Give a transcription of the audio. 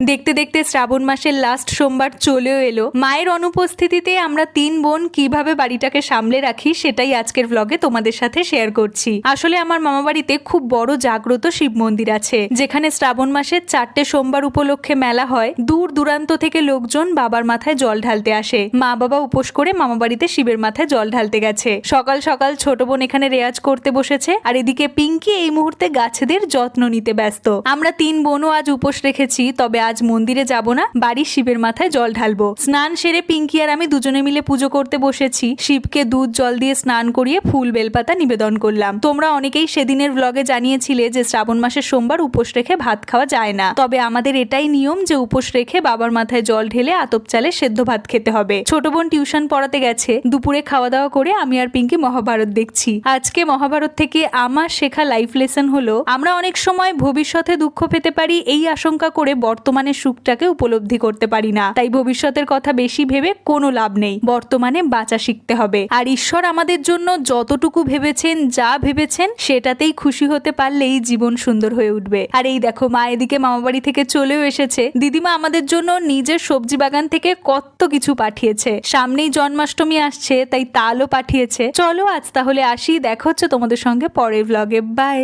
দেখতে দেখতে শ্রাবণ মাসের লাস্ট সোমবার চলেও এলো। মায়ের অনুপস্থিতিতে আমরা 3 বোন কিভাবে বাড়িটাকে সামলে রাখি সেটাই আজকের ব্লগে তোমাদের সাথে শেয়ার করছি। আসলে আমার মামা বাড়িতে খুব বড় জাগ্রত শিব মন্দির আছে, যেখানে শ্রাবণ মাসের 4টে সোমবার উপলক্ষে মেলা হয়। দূর দূরান্ত থেকে লোকজন বাবার মাথায় জল ঢালতে আসে। মা বাবা উপোস করে মামা বাড়িতে শিবের মাথায় জল ঢালতে গেছে। সকাল সকাল ছোট বোন এখানে রেয়াজ করতে বসেছে, আর এদিকে পিঙ্কি এই মুহূর্তে গাছেদের যত্ন নিতে ব্যস্ত। আমরা 3 বোনও আজ উপোস রেখেছি, তবে আজ মন্দিরে যাব না, বাড়ির শিবের মাথায় জল ঢালবো। স্নান সেরে পিঙ্কি আর আমি দুজনে মিলে পুজো করতে বসেছি। শিবকে দুধ জল দিয়ে স্নান করিয়ে ফুল বেলপাতা নিবেদন করলাম। তোমরা অনেকেই সেদিনের ব্লগে জানিয়েছিলে যে শ্রাবণ মাসের সোমবার উপোস রেখে ভাত খাওয়া যায় না, তবে আমাদের এটাই নিয়ম যে উপোস রেখে বাবার মাথায় জল ঢেলে আতপ চালে সেদ্ধ ভাত খেতে হবে। ছোট বোন টিউশন পড়াতে গেছে। দুপুরে খাওয়া দাওয়া করে আমি আর পিঙ্কি মহাভারত দেখছি। আজকে মহাভারত থেকে আমার শেখা লাইফ লেসন হলো, আমরা অনেক সময় ভবিষ্যতে দুঃখ পেতে পারি এই আশঙ্কা করে বর্তমানের সুখটাকে উপলব্ধি করতে পারি না। তাই ভবিষ্যতের কথা বেশি ভেবে কোনো লাভ নেই, বর্তমানে বাঁচা শিখতে হবে। আর ঈশ্বর আমাদের জন্য যতটুকু ভেবেছেন, যা ভেবেছেন সেটাতেই খুশি হতে পারলেই জীবন সুন্দর হয়ে উঠবে। আর এই দেখো, মা এদিকে মামাবাড়ি থেকে চলেও এসেছে। দিদিমা আমাদের জন্য নিজের সবজি বাগান থেকে কত কিছু পাঠিয়েছে। সামনেই জন্মাষ্টমী আসছে, তাই তালও পাঠিয়েছে। চলো আজ তাহলে আসি, দেখা হচ্ছে তোমাদের সঙ্গে পরের ব্লগে। বাই।